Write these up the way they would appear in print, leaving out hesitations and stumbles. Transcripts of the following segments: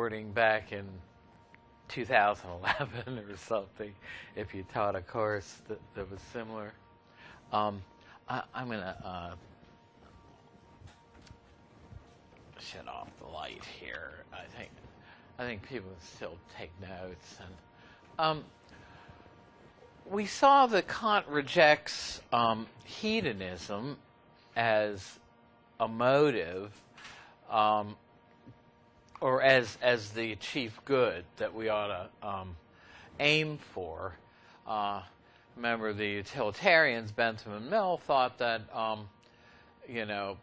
recording back in 2011 or something, if you taught a course that was similar. I'm going to shut off the light here. I think people still take notes. And we saw that Kant rejects hedonism as a motive, or as the chief good that we ought to aim for. Remember, the utilitarians, Bentham and Mill, thought that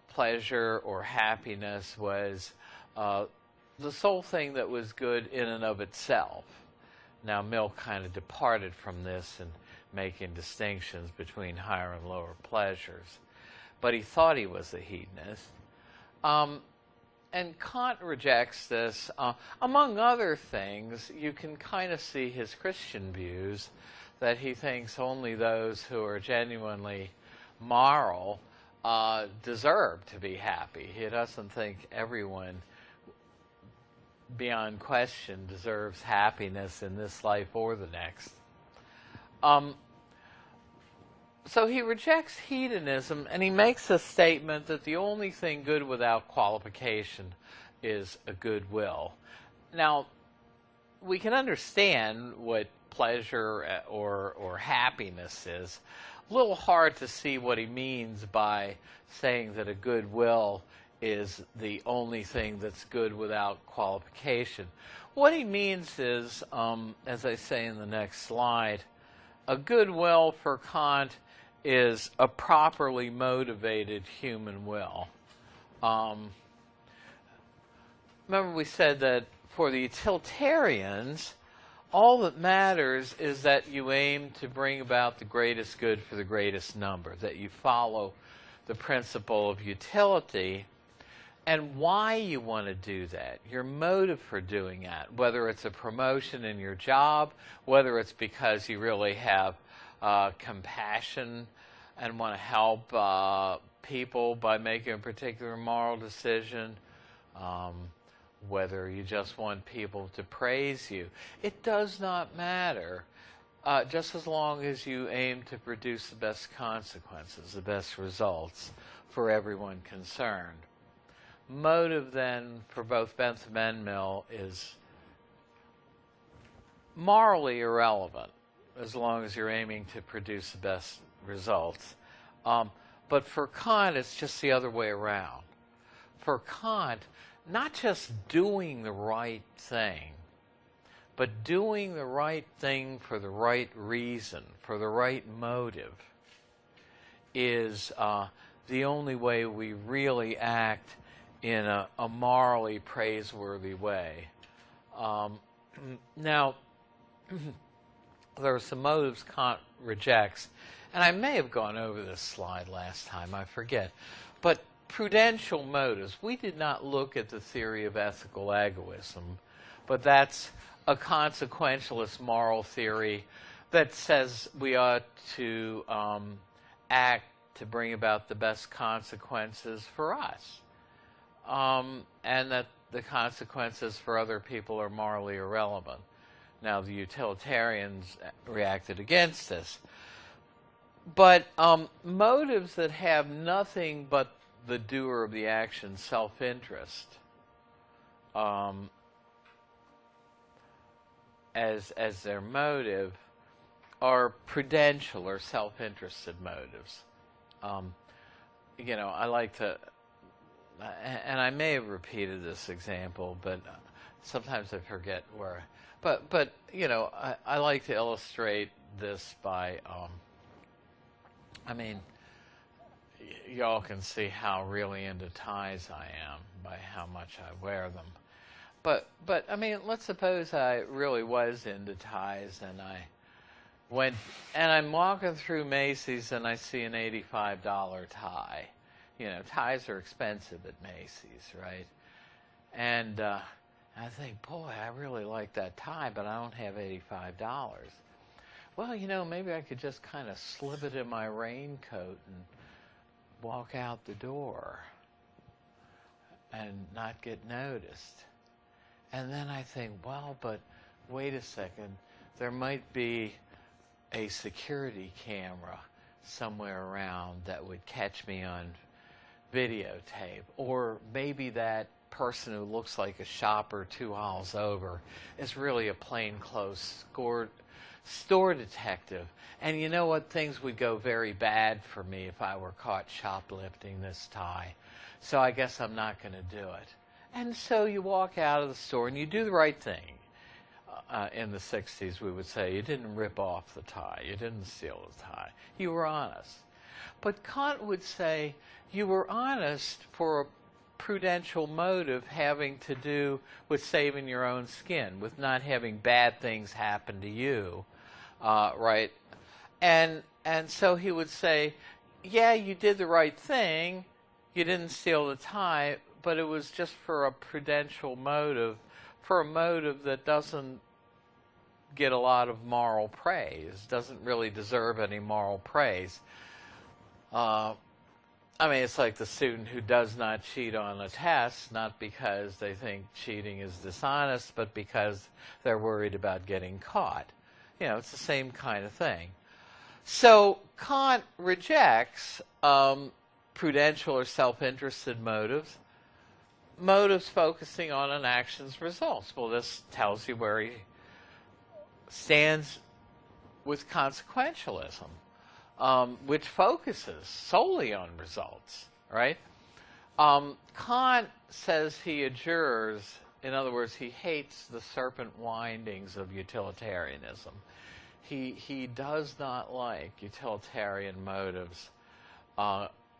pleasure or happiness was the sole thing that was good in and of itself. Now, Mill kind of departed from this in making distinctions between higher and lower pleasures, but he thought he was a hedonist. And Kant rejects this. Among other things, you can kind of see his Christian views, that he thinks only those who are genuinely moral deserve to be happy. He doesn't think everyone, beyond question, deserves happiness in this life or the next. So he rejects hedonism, and he makes a statement that the only thing good without qualification is a good will. Now, we can understand what pleasure or happiness is. A little hard to see what he means by saying that a good will is the only thing that's good without qualification. What he means is, as I say in the next slide, a good will for Kant is a properly motivated human will. Remember, we said that for the utilitarians, all that matters is that you aim to bring about the greatest good for the greatest number, that you follow the principle of utility, and why you want to do that, your motive for doing that, whether it's a promotion in your job, whether it's because you really have compassion and want to help people by making a particular moral decision, whether you just want people to praise you. It does not matter, just as long as you aim to produce the best consequences, the best results for everyone concerned. Motive, then, for both Bentham and Mill is morally irrelevant, as long as you're aiming to produce the best results. But for Kant, it's just the other way around. For Kant, not just doing the right thing, but doing the right thing for the right reason, for the right motive, is the only way we really act in a morally praiseworthy way. Now, there are some motives Kant rejects, and I may have gone over this slide last time, I forget. But prudential motives, we did not look at the theory of ethical egoism, but that's a consequentialist moral theory that says we ought to act to bring about the best consequences for us, and that the consequences for other people are morally irrelevant. Now, the utilitarians reacted against this. But motives that have nothing but the doer of the action, self-interest, as their motive, are prudential or self-interested motives. I like to, and I may have repeated this example, but sometimes I forget where. But I like to illustrate this by, y'all can see how really into ties I am by how much I wear them. But let's suppose I really was into ties, and I went, and I'm walking through Macy's and I see an $85 tie. Ties are expensive at Macy's, right? And I think, boy, I really like that tie, but I don't have $85. Well, maybe I could just kind of slip it in my raincoat and walk out the door and not get noticed. And then I think, well, but wait a second, there might be a security camera somewhere around that would catch me on videotape. Or maybe that person who looks like a shopper 2 aisles over is really a plainclothes store detective. And you know what? Things would go very bad for me if I were caught shoplifting this tie. So I guess I'm not going to do it. And so you walk out of the store and you do the right thing. In the 60s, we would say you didn't rip off the tie. You didn't steal the tie. You were honest. But Kant would say you were honest for a prudential motive having to do with saving your own skin, with not having bad things happen to you, right? And so he would say, yeah, you did the right thing. You didn't steal the tie, but it was just for a prudential motive, for a motive that doesn't get a lot of moral praise, doesn't really deserve any moral praise. I mean, it's like the student who does not cheat on a test, not because they think cheating is dishonest, but because they're worried about getting caught. You know, it's the same kind of thing. So Kant rejects prudential or self-interested motives, motives focusing on an action's results. Well, this tells you where he stands with consequentialism, which focuses solely on results, right? Kant says he adjures, in other words, he hates the serpent windings of utilitarianism. He does not like utilitarian motives,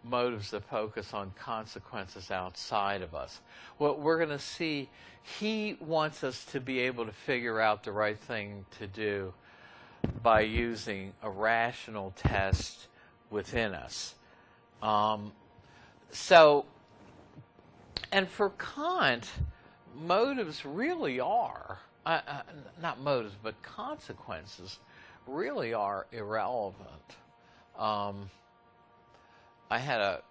motives that focus on consequences outside of us. What we're going to see, he wants us to be able to figure out the right thing to do by using a rational test within us. And for Kant, motives really are, not motives, but consequences really are irrelevant. I had a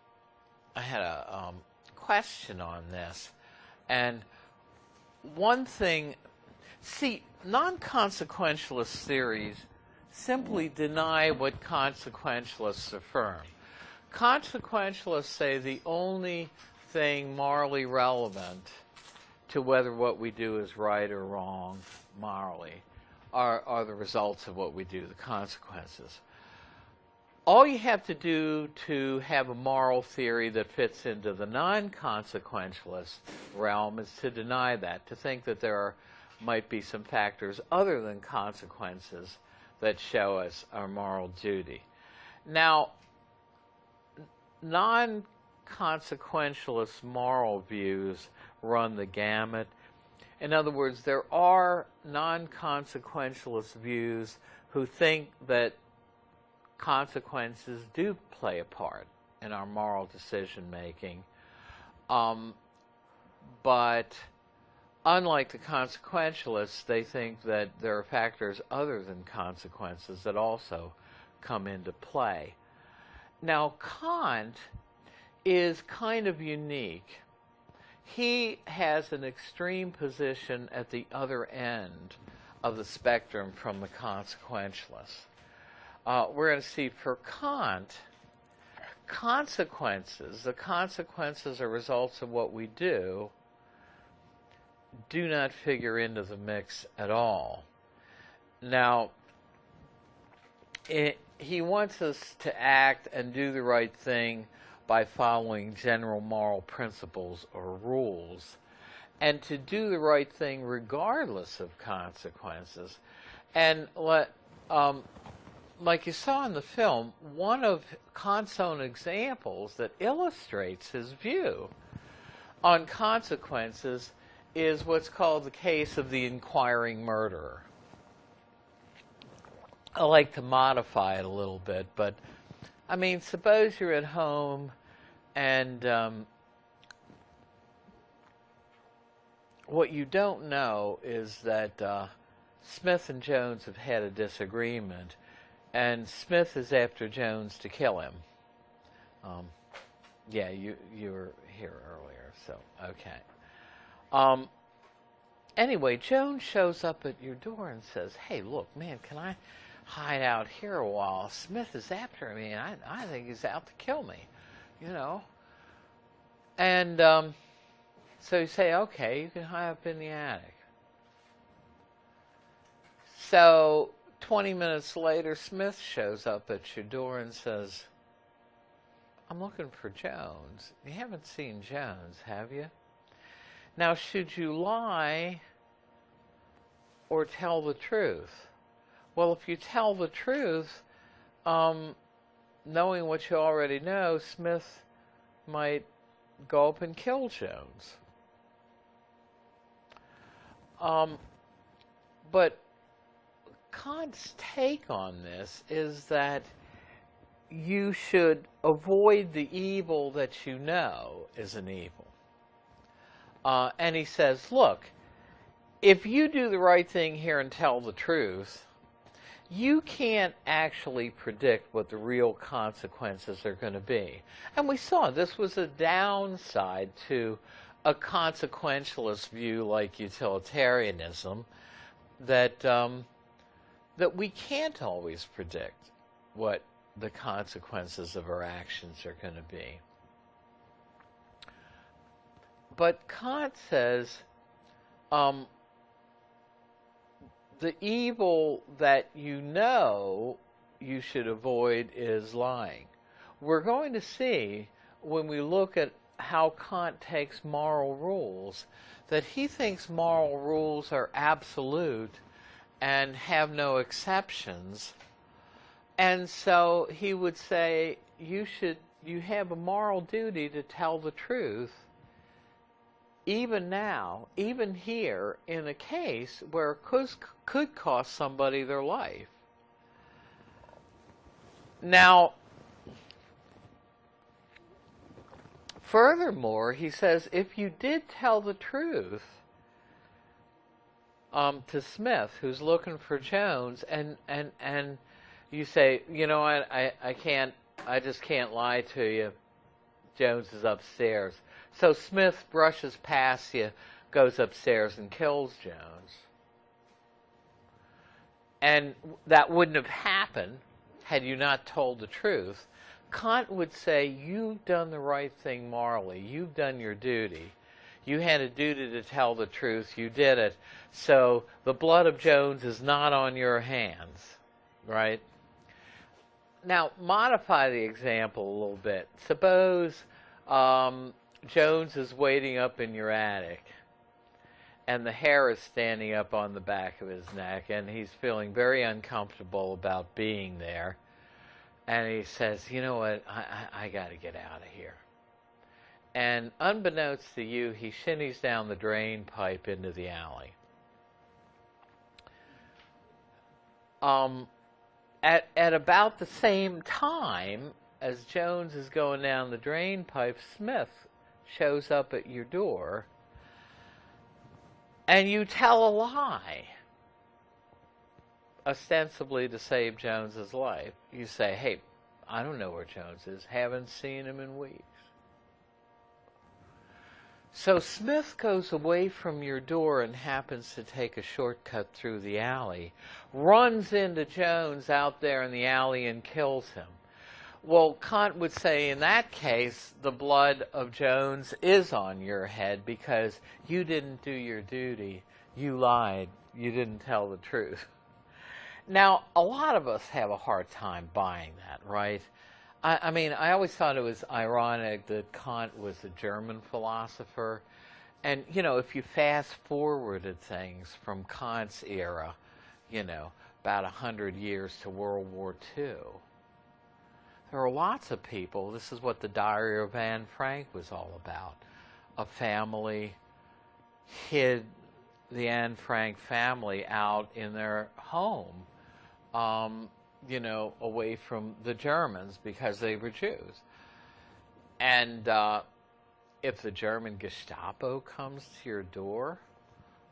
question on this, and one thing, see, non-consequentialist theories simply deny what consequentialists affirm. Consequentialists say the only thing morally relevant to whether what we do is right or wrong morally are the results of what we do, the consequences. All you have to do to have a moral theory that fits into the non-consequentialist realm is to deny that, to think that there might be some factors other than consequences that show us our moral duty. Now, non-consequentialist moral views run the gamut. In other words, there are non-consequentialist views who think that consequences do play a part in our moral decision-making. But unlike the consequentialists, they think that there are factors other than consequences that also come into play. Now, Kant is kind of unique. He has an extreme position at the other end of the spectrum from the consequentialists. We're going to see for Kant, consequences, the consequences are results of what we do not figure into the mix at all. Now, he wants us to act and do the right thing by following general moral principles or rules, and to do the right thing regardless of consequences. And like you saw in the film, one of Kant's own examples that illustrates his view on consequences is what's called the case of the inquiring murderer. I like to modify it a little bit, but I mean, suppose you're at home and what you don't know is that Smith and Jones have had a disagreement, and Smith is after Jones to kill him. Yeah, you were here earlier, so okay. Anyway, Jones shows up at your door and says, hey, look, man, can I hide out here while Smith is after me? And I think he's out to kill me, you know. And so you say, okay, you can hide up in the attic. So 20 minutes later, Smith shows up at your door and says, I'm looking for Jones. You haven't seen Jones, have you? Now, should you lie or tell the truth? Well, if you tell the truth, knowing what you already know, Smith might go up and kill Jones. But Kant's take on this is that you should avoid the evil that you know is an evil. And he says, look, if you do the right thing here and tell the truth, you can't actually predict what the real consequences are going to be. And we saw this was a downside to a consequentialist view like utilitarianism, that that we can't always predict what the consequences of our actions are going to be. But Kant says the evil that you know you should avoid is lying. We're going to see when we look at how Kant takes moral rules that he thinks moral rules are absolute and have no exceptions. And so he would say you have a moral duty to tell the truth, even now, even here, in a case where it could cost somebody their life. Now, furthermore, he says, if you did tell the truth to Smith, who's looking for Jones, and you say, you know what, I just can't lie to you, Jones is upstairs. So Smith brushes past you, goes upstairs and kills Jones. And that wouldn't have happened had you not told the truth. Kant would say, you've done the right thing morally. You've done your duty. You had a duty to tell the truth. You did it. So the blood of Jones is not on your hands, right? Now, modify the example a little bit. Suppose Jones is waiting up in your attic, and the hair is standing up on the back of his neck, and he's feeling very uncomfortable about being there. And he says, you know what, I got to get out of here. And unbeknownst to you, he shinnies down the drain pipe into the alley. At about the same time as Jones is going down the drain pipe, Smith shows up at your door, and you tell a lie, ostensibly to save Jones's life. You say, hey, I don't know where Jones is, haven't seen him in weeks. So Smith goes away from your door and happens to take a shortcut through the alley, runs into Jones out there in the alley and kills him. Well, Kant would say in that case, the blood of Jones is on your head because you didn't do your duty. You lied. You didn't tell the truth. Now, a lot of us have a hard time buying that, right? I mean, I always thought it was ironic that Kant was a German philosopher. And, you know, if you fast forwarded things from Kant's era, you know, about 100 years to World War II, there are lots of people, this is what the Diary of Anne Frank was all about. A family hid the Anne Frank family out in their home, you know, away from the Germans because they were Jews. And if the German Gestapo comes to your door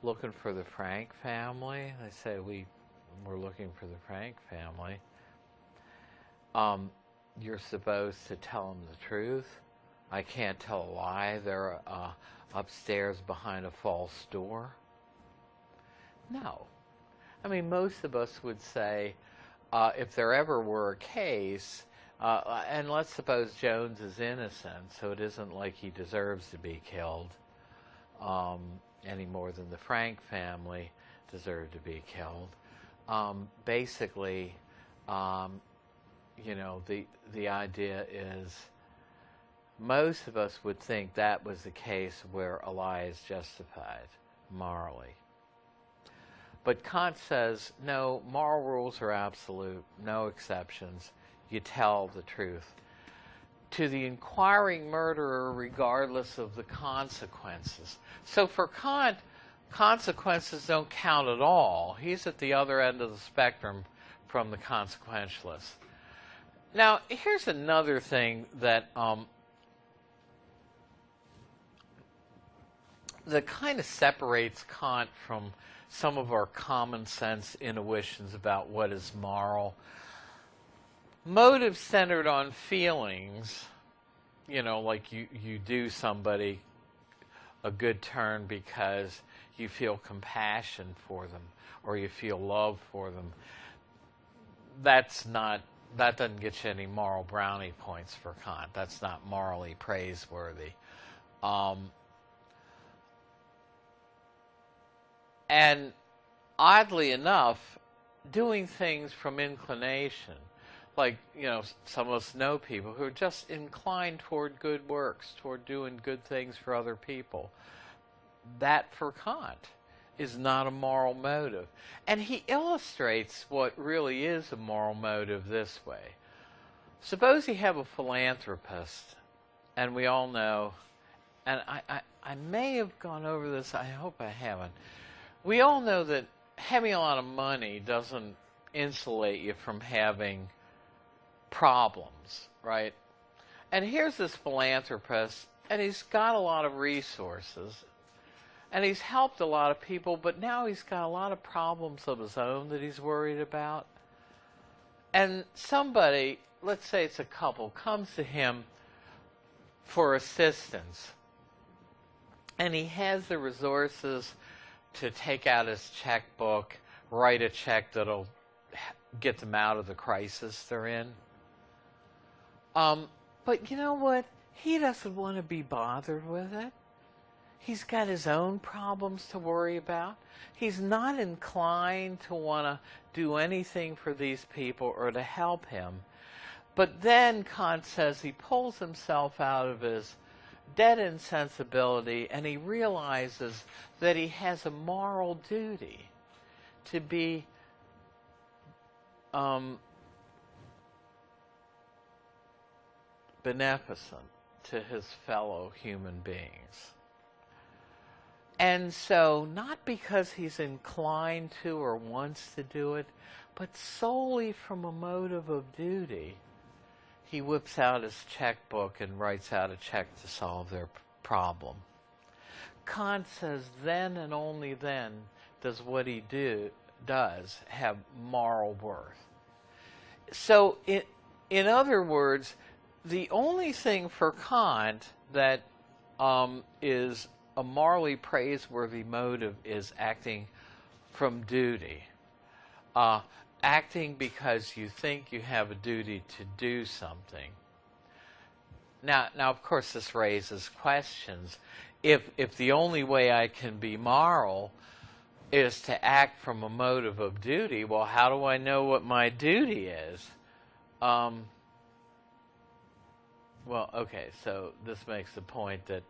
looking for the Frank family, they say, we're looking for the Frank family, you're supposed to tell them the truth. I can't tell a lie. They're upstairs behind a false door. No. I mean, most of us would say, if there ever were a case, and let's suppose Jones is innocent, so it isn't like he deserves to be killed any more than the Frank family deserved to be killed. Basically, you know, the idea is most of us would think that was the case where a lie is justified morally. But Kant says, no, moral rules are absolute, no exceptions. You tell the truth. To the inquiring murderer, regardless of the consequences. So for Kant, consequences don't count at all. He's at the other end of the spectrum from the consequentialist. Now, here's another thing that kind of separates Kant from some of our common sense intuitions about what is moral. Motive centered on feelings, you know, like you do somebody a good turn because you feel compassion for them or you feel love for them. That doesn't get you any moral brownie points for Kant. That's not morally praiseworthy. And oddly enough, doing things from inclination, like, you know, some of us know people who are just inclined toward good works, toward doing good things for other people. That, for Kant, is not a moral motive. And he illustrates what really is a moral motive this way. Suppose you have a philanthropist, and we all know, and I may have gone over this, I hope I haven't. We all know that having a lot of money doesn't insulate you from having problems, right? And here's this philanthropist, and he's got a lot of resources, and he's helped a lot of people, but now he's got a lot of problems of his own that he's worried about. And somebody, let's say it's a couple, comes to him for assistance, and he has the resources to take out his checkbook, write a check that'll get them out of the crisis they're in. But you know what? He doesn't want to be bothered with it. He's got his own problems to worry about. He's not inclined to want to do anything for these people or to help him. But then Kant says he pulls himself out of his dead insensibility, and he realizes that he has a moral duty to be beneficent to his fellow human beings. And so, not because he's inclined to or wants to do it, but solely from a motive of duty, he whips out his checkbook and writes out a check to solve their problem. Kant says then and only then does what he does have moral worth. So, in other words, the only thing for Kant that is a morally praiseworthy motive is acting from duty. Acting because you think you have a duty to do something. Now, of course, this raises questions. If the only way I can be moral is to act from a motive of duty, well, how do I know what my duty is? Well, okay, so this makes the point that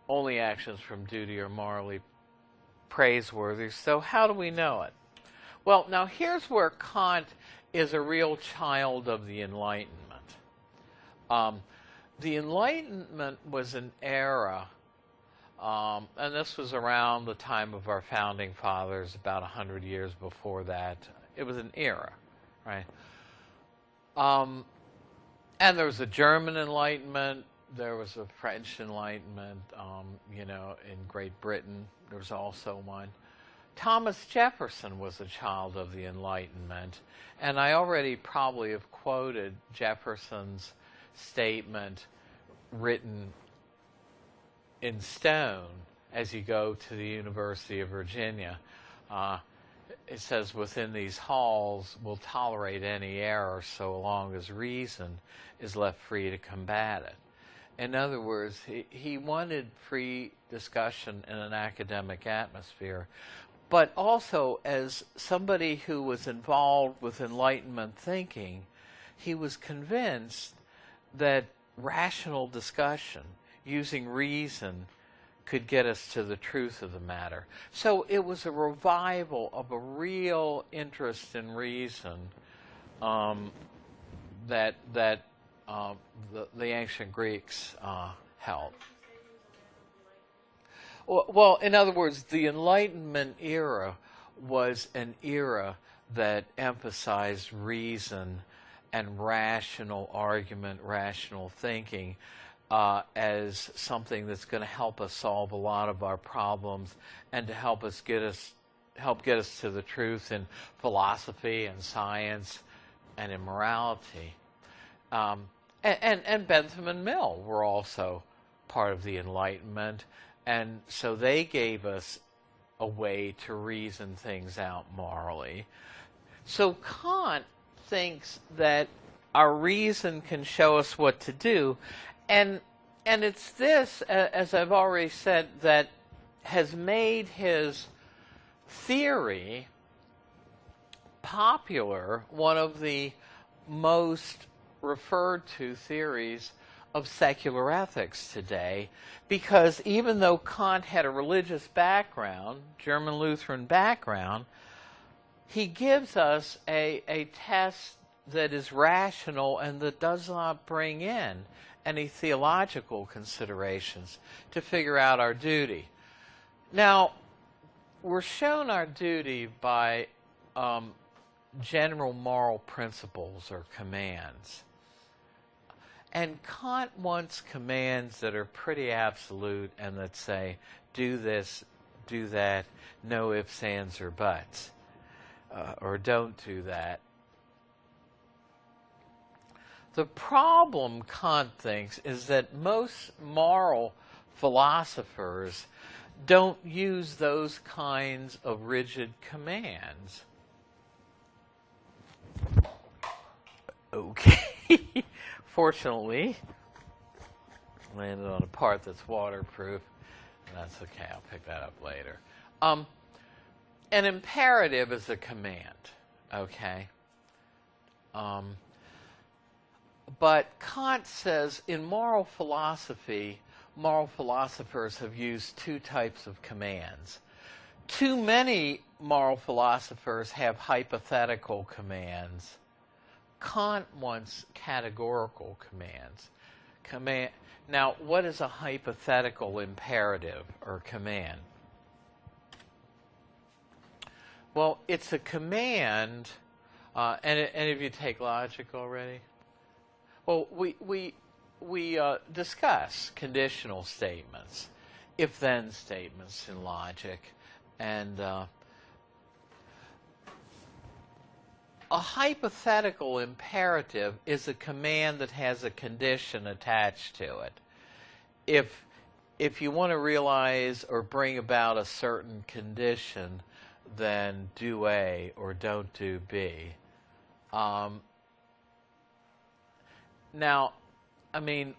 only actions from duty are morally praiseworthy. So how do we know it? Well, now here's where Kant is a real child of the Enlightenment. The Enlightenment was an era, and this was around the time of our founding fathers, about 100 years before that. It was an era, right? And there was a German Enlightenment, there was a French Enlightenment, you know, in Great Britain, there was also one. Thomas Jefferson was a child of the Enlightenment, and I already probably have quoted Jefferson's statement written in stone as you go to the University of Virginia. it says within these halls will tolerate any error so long as reason is left free to combat it. In other words, he wanted free discussion in an academic atmosphere, but also as somebody who was involved with Enlightenment thinking, he was convinced that rational discussion using reason could get us to the truth of the matter. So it was a revival of a real interest in reason that the ancient Greeks held. Well, in other words, the Enlightenment era was an era that emphasized reason and rational argument, rational thinking, as something that's going to help us solve a lot of our problems and to help get us to the truth in philosophy and science and in morality. And Bentham and Mill were also part of the Enlightenment, and so they gave us a way to reason things out morally. So Kant thinks that our reason can show us what to do, and it's this, as I've already said, that has made his theory popular, one of the most referred to theories of secular ethics today, because even though Kant had a religious background, German Lutheran background, he gives us a test that is rational and that does not bring in any theological considerations to figure out our duty. Now, we're shown our duty by general moral principles or commands. And Kant wants commands that are pretty absolute and that say, do this, do that, no ifs, ands, or buts, or don't do that. The problem, Kant thinks, is that most moral philosophers don't use those kinds of rigid commands. Okay. Fortunately, landed on a part that's waterproof. That's okay. I'll pick that up later. An imperative is a command. Okay. But Kant says in moral philosophy, moral philosophers have used two types of commands. Too many moral philosophers have hypothetical commands. Kant wants categorical commands. Now, what is a hypothetical imperative or command? Well, it's a command, and any of you take logic already? Well, we discuss conditional statements, if-then statements in logic, and a hypothetical imperative is a command that has a condition attached to it. If you want to realize or bring about a certain condition, then do A or don't do B. Now, I mean,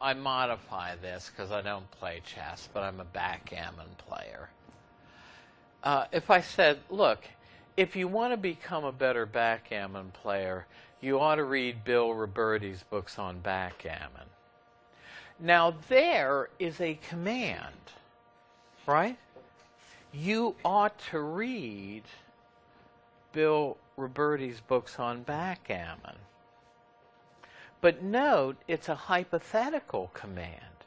I modify this because I don't play chess, but I'm a backgammon player. If I said, look, if you want to become a better backgammon player, you ought to read Bill Roberti's books on backgammon. Now, there is a command, right? You ought to read Bill Roberti's books on backgammon. But note, it's a hypothetical command,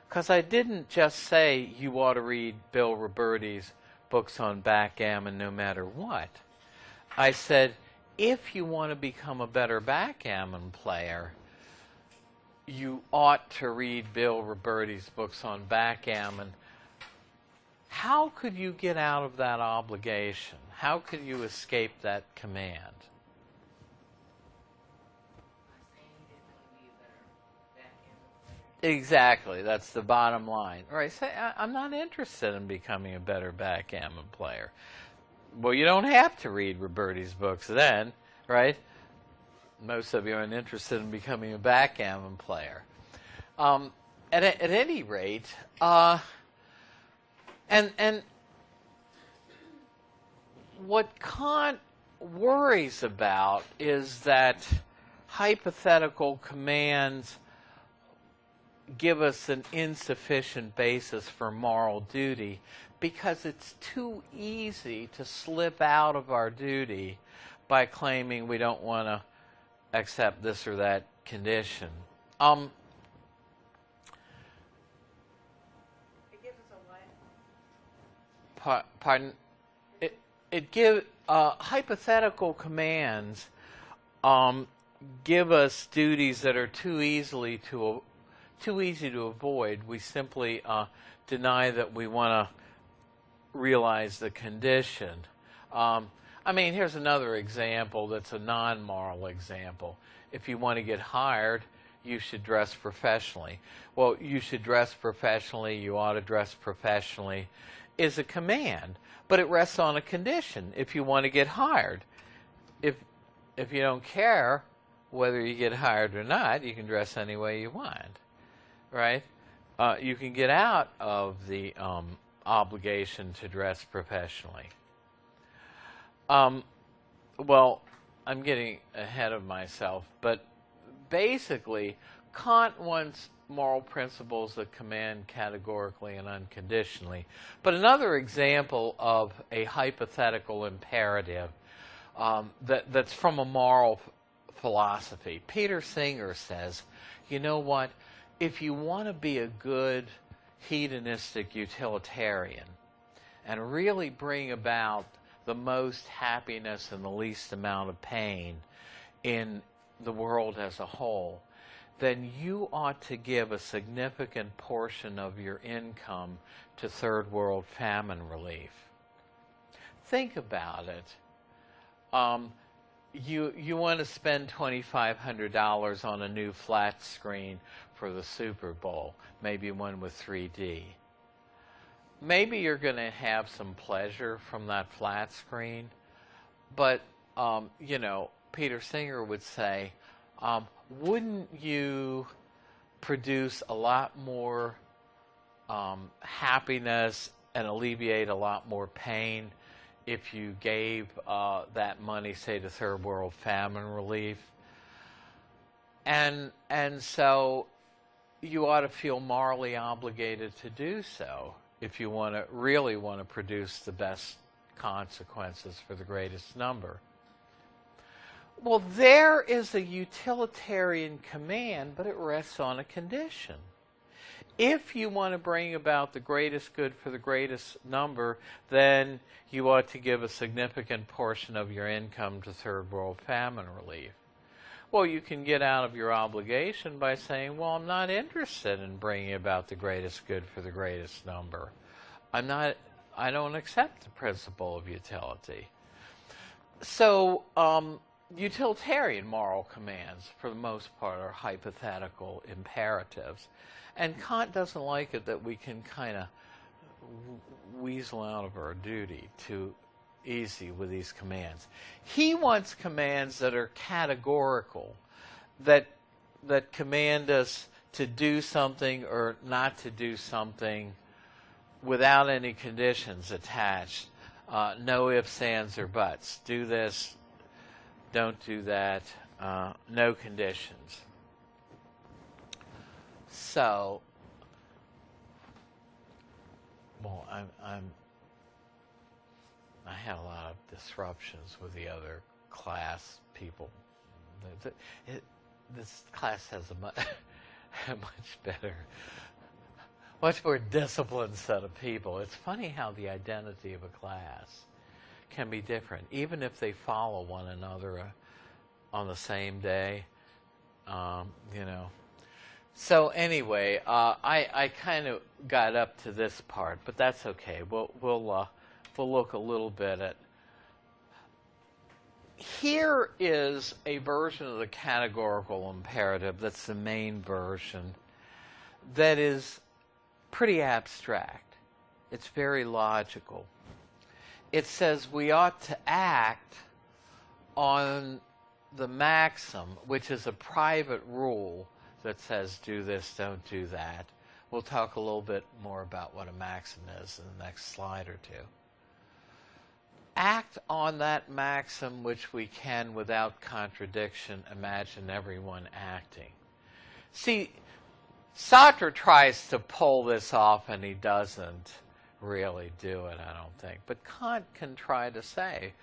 because I didn't just say you ought to read Bill Roberti's books on backgammon no matter what. I said, if you want to become a better backgammon player, you ought to read Bill Roberti's books on backgammon. How could you get out of that obligation? How could you escape that command? Exactly. That's the bottom line. Right? Say, I'm not interested in becoming a better backgammon player. Well, you don't have to read Roberti's books then, right? Most of you aren't interested in becoming a backgammon player. At any rate, and what Kant worries about is that hypothetical commands give us an insufficient basis for moral duty because it's too easy to slip out of our duty by claiming we don't want to accept this or that condition. It gives us a what? Pardon? It give hypothetical commands give us duties that are too easy to avoid. We simply deny that we want to realize the condition. I mean, here's another example that's a non-moral example. If you want to get hired, you should dress professionally. Well, you should dress professionally, you ought to dress professionally, is a command, but it rests on a condition. If you want to get hired, if you don't care whether you get hired or not, you can dress any way you want, right? You can get out of the obligation to dress professionally. Well, I'm getting ahead of myself, but basically, Kant wants moral principles that command categorically and unconditionally. But another example of a hypothetical imperative that's from a moral philosophy. Peter Singer says, you know what? If you want to be a good hedonistic utilitarian and really bring about the most happiness and the least amount of pain in the world as a whole, then you ought to give a significant portion of your income to third world famine relief. Think about it. You want to spend $2,500 on a new flat screen for the Super Bowl, maybe one with 3D. Maybe you're going to have some pleasure from that flat screen, but, you know, Peter Singer would say, wouldn't you produce a lot more happiness and alleviate a lot more pain if you gave that money, say, to third world famine relief? And so you ought to feel morally obligated to do so if you really want to produce the best consequences for the greatest number. Well, there is a utilitarian command, but it rests on a condition. If you want to bring about the greatest good for the greatest number, then you ought to give a significant portion of your income to third world famine relief. Well, you can get out of your obligation by saying, well, I'm not interested in bringing about the greatest good for the greatest number. I don't accept the principle of utility. So, utilitarian moral commands, for the most part, are hypothetical imperatives. And Kant doesn't like it that we can kind of weasel out of our duty too easy with these commands. He wants commands that are categorical, that command us to do something or not to do something without any conditions attached. No ifs, ands, or buts. Do this, don't do that, no conditions. So, well, I had a lot of disruptions with the other class people. This class has a much better, much more disciplined set of people. It's funny how the identity of a class can be different, even if they follow one another on the same day. You know. So anyway, I kind of got up to this part, but that's okay. We'll look a little bit at. Here is a version of the categorical imperative that's the main version that is pretty abstract. It's very logical. it says we ought to act on the maxim, which is a private rule that says do this, don't do that. We'll talk a little bit more about what a maxim is in the next slide or two. Act on that maxim which we can without contradiction. Imagine everyone acting. See, Sartre tries to pull this off and he doesn't really do it, I don't think. But Kant can try to say,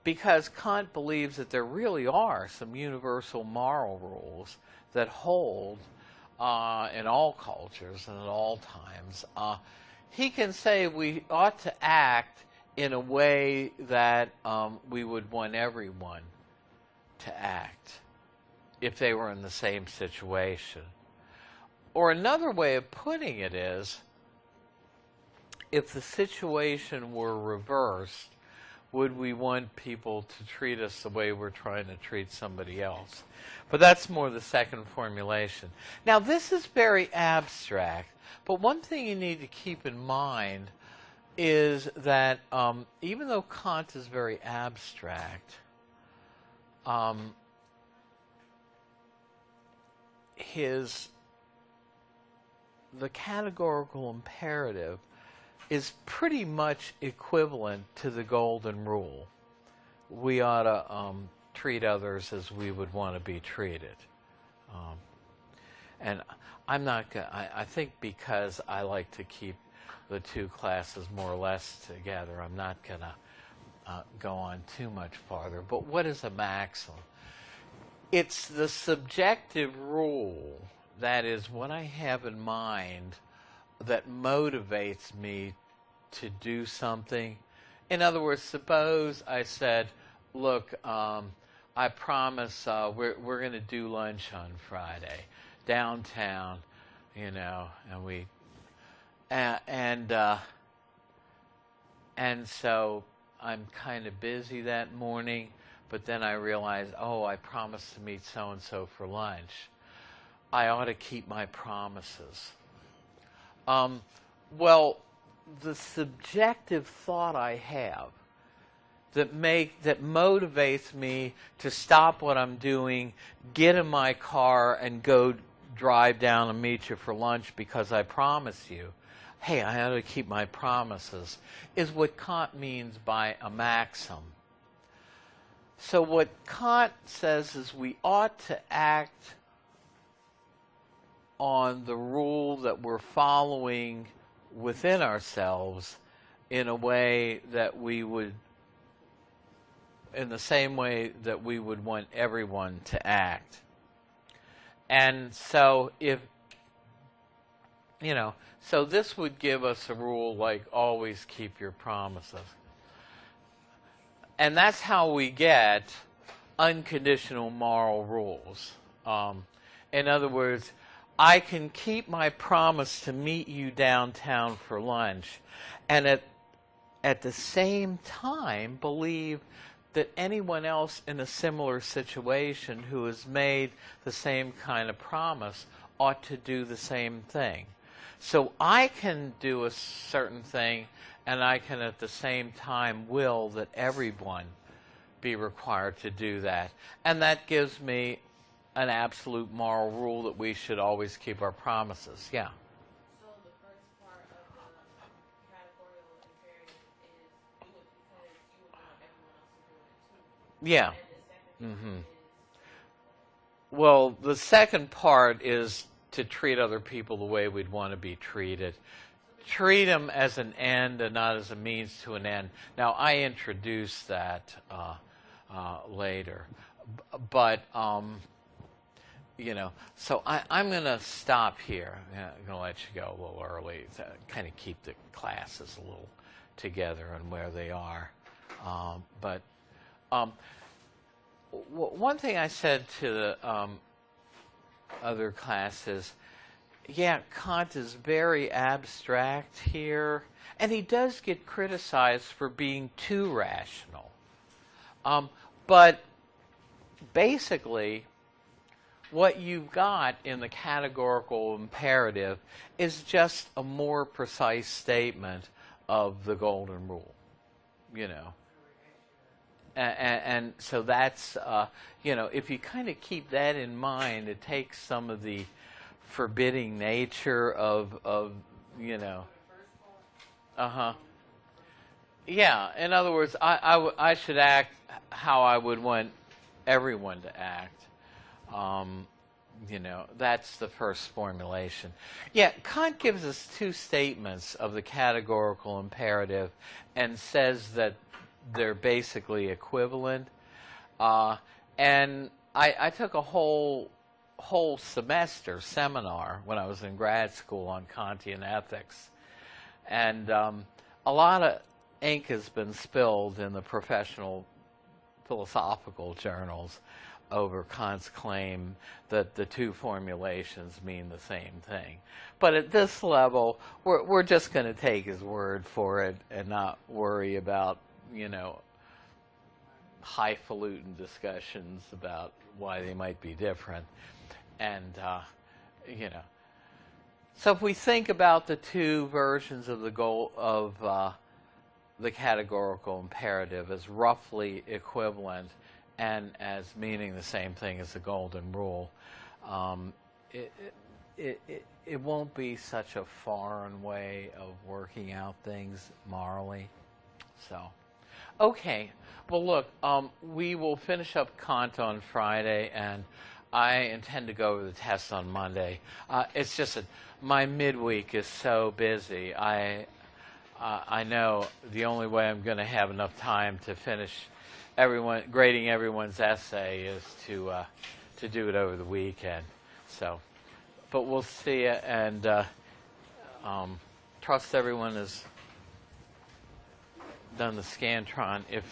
because Kant believes that there really are some universal moral rules that hold in all cultures and at all times. He can say we ought to act in a way that we would want everyone to act if they were in the same situation. Or another way of putting it is, if the situation were reversed, would we want people to treat us the way we're trying to treat somebody else? But that's more the second formulation. Now, this is very abstract, but one thing you need to keep in mind is that even though Kant is very abstract, the categorical imperative is pretty much equivalent to the golden rule. We ought to treat others as we would want to be treated. And I'm not going to, I think because I like to keep the two classes more or less together, I'm not going to go on too much farther. But what is a maxim? It's the subjective rule, that is what I have in mind, that motivates me to do something. In other words, suppose I said, look, I promise we're going to do lunch on Friday downtown, you know, and so I'm kind of busy that morning, but then I realize, oh, I promised to meet so-and-so for lunch. I ought to keep my promises. Well, the subjective thought I have that motivates me to stop what I'm doing, get in my car, and go drive down and meet you for lunch because I promised you, hey, I ought to keep my promises, is what Kant means by a maxim. So what Kant says is we ought to act on the rule that we're following within ourselves in a way that we would, in the same way that we would want everyone to act. And so if, you know, so this would give us a rule like always keep your promises. And that's how we get unconditional moral rules. In other words, I can keep my promise to meet you downtown for lunch and at the same time believe that anyone else in a similar situation who has made the same kind of promise ought to do the same thing. So I can do a certain thing, and I can at the same time will that everyone be required to do that. And that gives me an absolute moral rule that we should always keep our promises. Yeah. So the first part of the categorical imperative is do it because you would want everyone else to do it too. Yeah. And the second part is, Well, the second part is to treat other people the way we'd want to be treated. Treat them as an end and not as a means to an end. Now, I introduced that later. But, you know, so I'm going to stop here. I'm going to let you go a little early to kind of keep the classes a little together and where they are. But one thing I said to the other classes, yeah, Kant is very abstract here, and he does get criticized for being too rational. But basically, what you've got in the categorical imperative is just a more precise statement of the golden rule. you know. And so that's, if you kind of keep that in mind, it takes some of the forbidding nature of uh-huh. Yeah, in other words, I should act how I would want everyone to act. That's the first formulation. Yeah, Kant gives us two statements of the categorical imperative and says that they're basically equivalent. And I took a whole seminar when I was in grad school on Kantian ethics. And a lot of ink has been spilled in the professional philosophical journals over Kant's claim that the two formulations mean the same thing. But at this level, we're just going to take his word for it and not worry about, highfalutin discussions about why they might be different. And, so if we think about the two versions of the goal of the categorical imperative as roughly equivalent and as meaning the same thing as the golden rule, it won't be such a foreign way of working out things morally. So, okay. Well, look, we will finish up Kant on Friday, and I intend to go over the test on Monday. It's just that my midweek is so busy. I know the only way I'm going to have enough time to finish grading everyone's essay is to do it over the weekend. So, but we'll see you, and trust everyone has done the Scantron. If